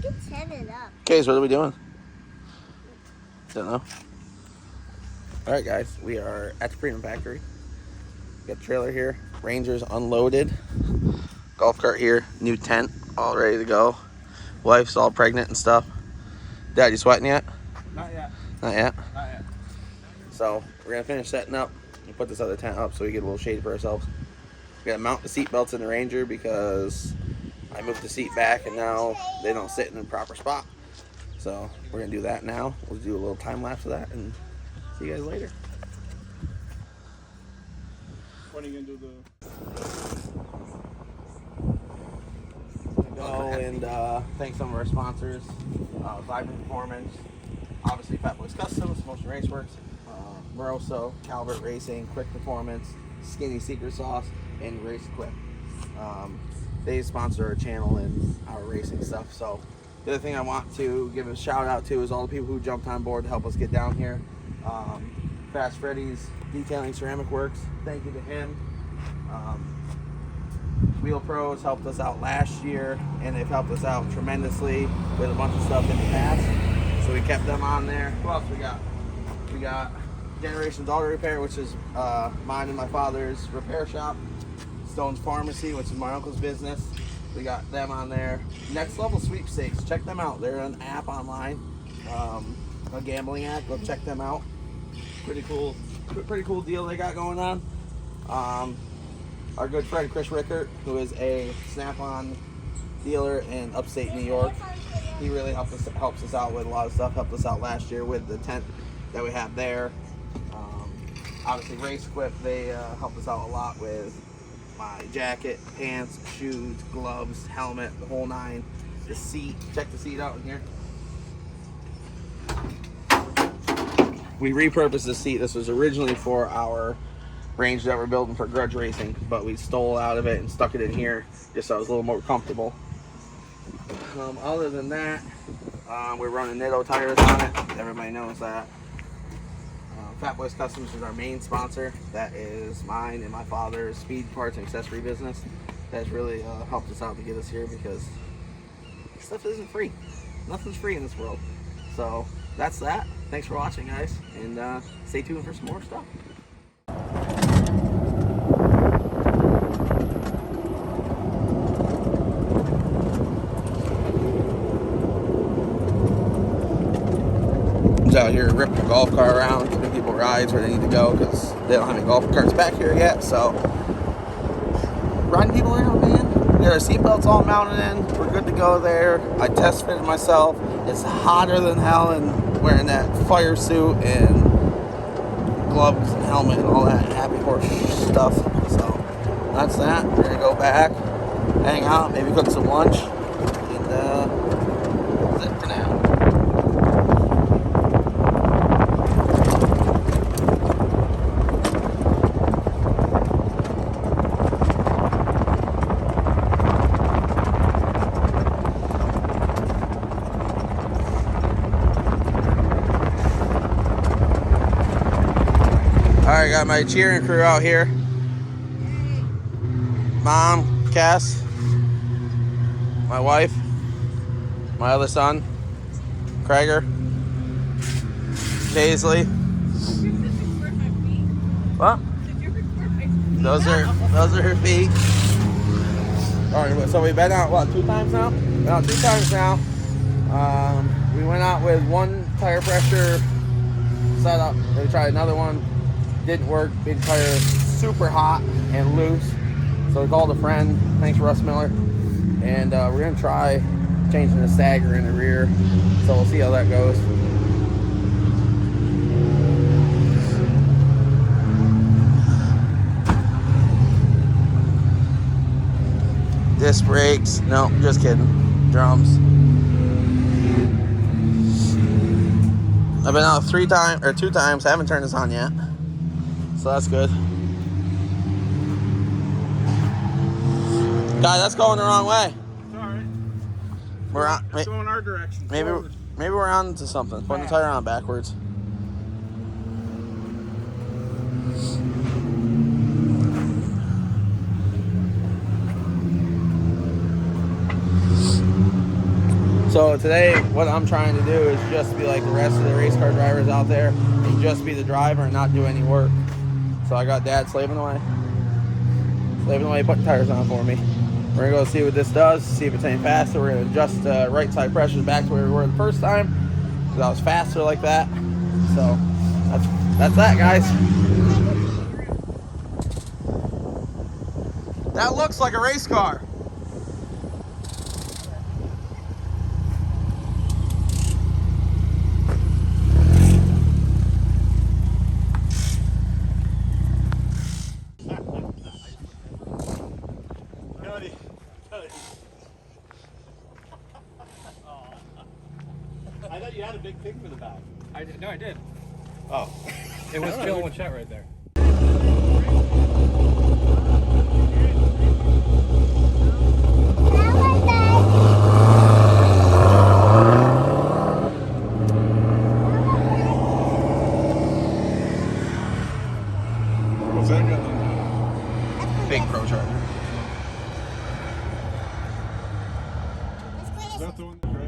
can set it up. Okay, so what are we doing? Don't know. All right, guys, we are at the Freedom Factory. Got the trailer here. Ranger's unloaded. Golf cart here. New tent, all ready to go. Wife's all pregnant and stuff. Dad, you sweating yet? Not yet. Not yet? Not yet. So we're gonna finish setting up and put this other tent up so we get a little shade for ourselves. We gotta mount the seat belts in the Ranger because I moved the seat back and now they don't sit in the proper spot. So we're gonna do that now. We'll do a little time lapse of that and see you guys later. When are you gonna do the? Go and thank some of our sponsors, Vibrant Performance, obviously Fat Boys Customs, Motion Raceworks, Moroso, Calvert Racing, Quick Performance, Skinny Secret Sauce, and Race Equip. They sponsor our channel and our racing stuff. So the other thing I want to give a shout out to is all the people who jumped on board to help us get down here. Fast Freddy's Detailing Ceramic Works, thank you to him. Wheel Pros helped us out last year, and they've helped us out tremendously with a bunch of stuff in the past. So we kept them on there. Who else we got? We got Generations Auto Repair, which is mine and my father's repair shop. Stone's Pharmacy, which is my uncle's business. We got them on there. Next Level Sweepstakes, check them out. They're an app online, a gambling app. Go check them out. Pretty cool deal they got going on. Our good friend Chris Rickert, who is a Snap-on dealer in upstate New York, he really helps us out with a lot of stuff. Helped us out last year with the tent that we have there. Obviously, Race Equip, they helped us out a lot with my jacket, pants, shoes, gloves, helmet, the whole nine. The seat, check the seat out in here. We repurposed the seat. This was originally for our Range that we're building for grudge racing, but we stole out of it and stuck it in here just so it was a little more comfortable. Other than that, we're running Nitto tires on it. Everybody knows that. Fat Boys Customs is our main sponsor. That is mine and my father's speed parts and accessory business. That's really helped us out to get us here because stuff isn't free. Nothing's free in this world. So that's that. Thanks for watching, guys, and stay tuned for some more stuff. Out here ripping the golf car around, giving people rides where they need to go because they don't have any golf carts back here yet. So riding people around, man. We got our seatbelts all mounted in. We're good to go there. I test fitted myself. It's hotter than hell and wearing that fire suit and gloves and helmet and all that happy horse stuff. So that's that. We're gonna go back, hang out, maybe cook some lunch, and that's it for now. Alright, got my cheering crew out here. Mom, Cass, my wife, my other son, Krager, Paisley. What? Those are her feet. Alright, so we've been out, what, 2 times now? Been out 2 times now. We went out with 1 tire pressure setup. Then we tried another one. Didn't work. Big tire super hot and loose. So we called a friend. Thanks, Russ Miller. And we're going to try changing the stagger in the rear. So we'll see how that goes. Disc brakes. No, just kidding. Drums. I've been out 2 times. Haven't turned this on yet. So that's good. Guy, that's going the wrong way. It's alright. We're on. It's going our direction. Maybe we're on to something. Putting the tire on backwards. So today, what I'm trying to do is just be like the rest of the race car drivers out there and just be the driver and not do any work. So I got Dad slaving away, putting tires on for me. We're gonna go see what this does, see if it's any faster. We're gonna adjust right side pressures back to where we were the first time, because I was faster like that. So that's that, guys. That looks like a race car. I thought you had a big thing for the back. I did. No, I did. Oh. It was chilling with Chet right there. What's that got? Big Pro Charger. Is that the one that